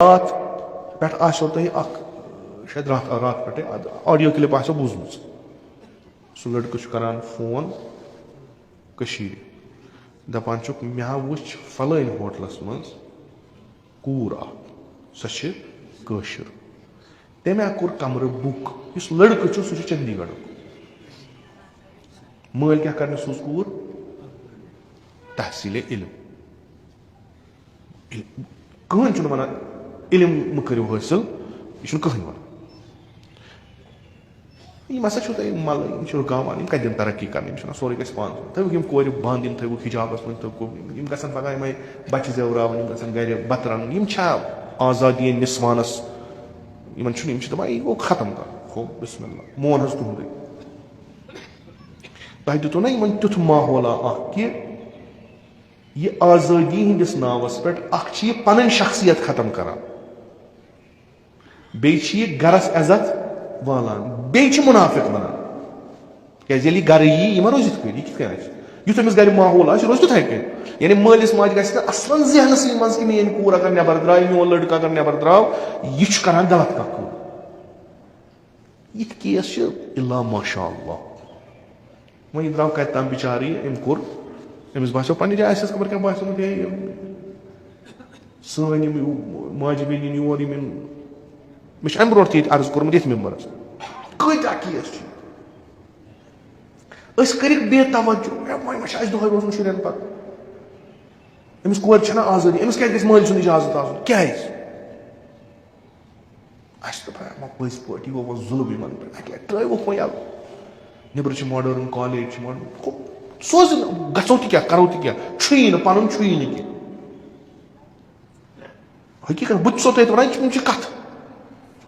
رات پٮ۪ٹھ آسیو تۄہہِ اکھ شاید رات پٮ۪ٹھے آڈیو کلپ آسیو بوٗزمٕژ. سُہ لڑکہٕ چھُ کران فون کٔشیٖرِ, دپان چھُکھ مےٚ ہا وٕچھ فلٲنۍ ہوٹلس منٛز کوٗر اکھ, سۄ چھِ کٲشِر, تٔمۍ ہا کوٚر کمرٕ بُک. یُس لڑکہٕ چھُ سُہ چھُ چندی گڑُک. مٲلۍ کیٛاہ کرنہِ سوٗز کوٗر تحصیٖلے علم. کٕہٕنۍ چھُنہٕ ونان علم مہٕ کٔرِو حٲصِل, یہِ چھُنہٕ کٕہٕنۍ ونان. یِم ہسا چھُو تۄہہِ مل, یِم چھِ رُکاوان, یِم کتہِ دِن ترقی کرنہٕ, یِم چھِ سورُے گژھِ پانہٕ تھٲوِکھ یِم کورِ بنٛد, یِم تھٲوِکھ حجابس منٛز, یِم گژھن پگاہ یِمے بچہِ زٮ۪وراوٕنۍ, یِم گژھن گرِ بتہٕ رنُن. یِم چھا آزادی نسوانس, یِمن چھُنہٕ, یِم چھِ دپان یہِ گوٚو ختم کرُن. ہو بسم اللہ, مون حظ تُہُنٛدُے. تۄہہِ دِتوٗ نا یِمن تیُتھ ماحولا اکھ کہِ یہِ آزٲدی ہٕنٛدِس ناوس پٮ۪ٹھ اکھ چھِ یہِ پنٕنۍ شخصیت ختم کران, بیٚیہِ چھِ یہِ گرس عزت والان, بیٚیہِ چھِ مُنافِق بنان. کیٛازِ ییٚلہِ یہِ گرٕ یی یہِ ما روزِ یِتھ کٔنۍ, یہِ کِتھ کٔنۍ آسہِ, یُتھ أمِس گرِ ماحول آسہِ یہِ روزِ تِتھٕے کٔنۍ. یعنی مٲلِس ماجہِ گژھِ نہٕ اصلن ذہنسٕے منٛز کہِ میٲنۍ کوٗر اگر نٮ۪بر درٛاے, میون لڑکہٕ اگر نٮ۪بر درٛاو یہِ چھُ کران غلط کانٛہہ کٲم. یِتھ کیس چھِ الا ماشاء اللہ. وۄنۍ یہِ درٛاو کتہِ تام بِچارٕ, یہِ أمۍ کوٚر, أمِس باسیو پننہِ جایہِ آسٮ۪س خبر کیٛاہ باسیومُت, ہے سٲنۍ یِم ماجہِ بیٚنہِ یِن یور, یِم مےٚ چھُ امہِ برونٛٹھ تہِ ییٚتہِ عرض کوٚرمُت ییٚتھۍ ممبرس, کۭتیاہ کیس چھِ أسۍ کٔرِکھ بے توجہ. وۄنۍ ما چھُ اَسہِ دۄہے روزُن شُرٮ۪ن پتہٕ, أمِس کورِ چھنہ آزٲدی, أمِس کیٛازِ گژھِ مٲلۍ سُنٛد اِجازت آسُن, کیٛازِ اَسہِ دوٚپ پٔزۍ پٲٹھۍ یہِ گوٚو وۄنۍ ظُلم یِمن پٮ۪ٹھ, اَکہِ لٹہِ ترٛٲیوُکھ وۄنۍ یَلہٕ. نیٚبرٕ چھِ ماڈٲرٕن کالیج چھِ ماڈٲرٕن, سوزِ گژھو تہِ کیٛاہ, کرو تہِ کیٛاہ, چھُیی نہٕ پنُن, چھُیی نہٕ کینٛہہ. حقیٖقت بہٕ تہِ چھُسو تۄہہِ وَنان, یِم چھِ کتھٕ.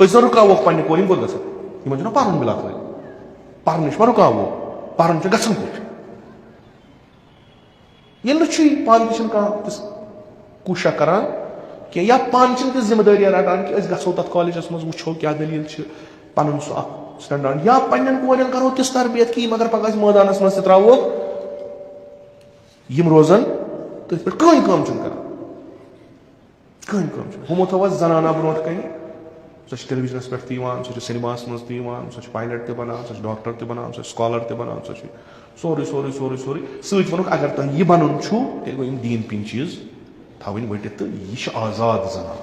أسۍ زن رُکاووکھ پننہِ کورِ, یِم کوٚت گژھن, یِمن چھُنہ پرُن بِلاخٕر, پرنٕچ ما رُکاوو, پرُن چھُ گژھن کوٚت. ییٚلہِ نہٕ چھُی, پانہٕ تہِ چھِنہٕ کانٛہہ تِژھ کوٗشا کران کینٛہہ, یا پانہٕ چھِنہٕ تِژھ ذمہٕ دٲریاہ رٹان کہِ أسۍ گژھو تتھ کالیجس منٛز, وٕچھو کیٛاہ دٔلیٖل چھِ, پنُن سُہ اکھ سٹینڈاڈ, یا پننٮ۪ن کورٮ۪ن کرو تِژھ تربیت کہِ یِم اگر پگاہ أسۍ مٲدانس منٛز تہِ ترٛاووکھ یِم روزن تٔتھۍ پٮ۪ٹھ, کٕہٕنۍ کٲم چھِنہٕ کران, کٕہٕنۍ کٲم چھِنہٕ. ہُمو تھٲو اَسہِ زنانہ برونٛٹھ کَنہِ, سۄ چھِ ٹیلی وِجنس پٮ۪ٹھ تہِ یِوان, سۄ چھِ سینماہس منٛز تہِ یِوان, سۄ چھِ پایلٹ تہِ بنان, سۄ چھِ ڈاکٹر تہِ بنان, سۄ چھِ سکالر تہِ بنان, سۄ چھِ سورُے سورُے سورُے سورُے. سۭتۍ ووٚنُکھ اگر تۄہہِ یہِ بنُن چھُ تیٚلہِ گوٚو یِم دیٖن پیٖن چیٖز تھاوٕنۍ ؤٹِتھ, تہٕ یہِ چھِ آزاد زنان.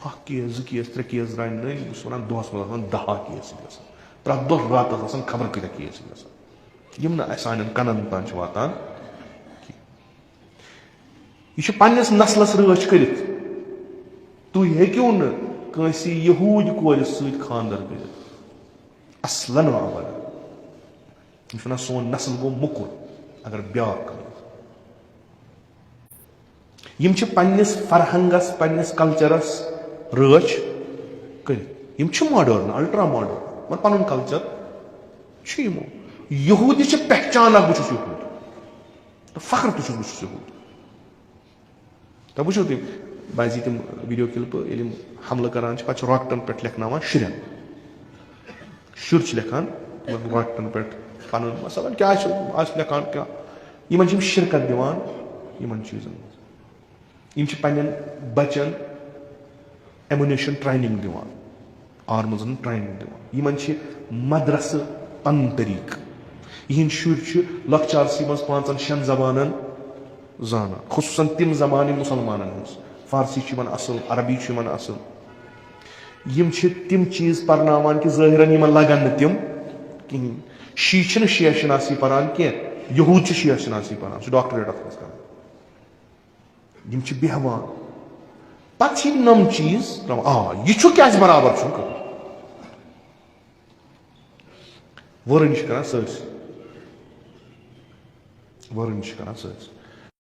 اکھ کیس, زٕ کیس, ترٛےٚ کیس درٛاے نٔنۍ, بہٕ چھُس ونان دۄہس منٛز آسان 10 کیس گژھان, پرٛٮ۪تھ دۄہ راتس آسان خبر کۭتیاہ کیس گژھان, یِم نہٕ اَسہِ سانٮ۪ن کَنن تام چھِ واتان کینٛہہ. یہِ چھُ پننِس نسلس رٲچھ کٔرِتھ. تُہۍ ہیٚکِو نہٕ کٲنٛسہِ یہوٗدۍ کورِ سۭتۍ خانٛدر کٔرِتھ اصلن وابَدن. یِم چھِ وَنان سون نسل گوٚو موٚکُر اگر بیٛاکھ کانٛہہ. یِم چھِ پننِس فرہنگس, پننِس کلچرس رٲچھ کٔرِتھ. یِم چھِ ماڈٲرن, الٹرا ماڈٲرن, مگر پنُن کلچر چھُ یِمو. یہوٗدی چھِ پہچان اکھ, بہٕ چھُس یہوٗد, تہٕ فخر تہِ چھُس بہٕ چھُس یہوٗد. تۄہہِ وٕچھو تُہۍ بعضی تِم ویڈیو کلپہٕ, ییٚلہِ یِم حملہٕ کران چھِ, پتہٕ چھِ راکٹن پٮ۪ٹھ لیکھناوان شُرٮ۪ن, شُرۍ چھِ لیکھان تِمن راکٹن پٮ۪ٹھ پنُن مثلاً کیٛاہ چھُ آسہِ لیکھان کیٛاہ, یِمن چھِ یِم شرکت دِوان یِمن چیٖزن منٛز. یِم چھِ پننٮ۪ن بچن ایمونیشن ٹریننگ دِوان, آرمٕزن ٹریننگ دِوان. یِمن چھِ مدرسہٕ پنُن طریٖقہٕ. یِہنٛدۍ شُرۍ چھِ لۄکچارسٕے منٛز 5-6 زبانن زانان, خصوٗصن تِم زبانہٕ یِم مُسلمانن ہٕنٛز. فارسی چھِ یِمن اصل, عربی چھُ یِمن اصل. یِم چھِ تِم چیٖز پرناوان کہِ ظٲہرن یِمن لگن نہٕ تِم کِہینۍ. شی چھِنہٕ شیعہ شناسی پران کینٛہہ, یہوٗد چھِ شیعہ شناسی پران, سُہ ڈاکٹریٹ اتھ منٛز کران. یِم چھِ بیٚہوان, پتہٕ چھِ یِم نم چیٖز تراوان, یہِ چھُ کیٛازِ برابر چھُنہٕ کٕہٕنۍ. وٲرٕنۍ چھِ کران سٲرسٕے, وٲرٕنۍ چھِ کران سٲرسٕے.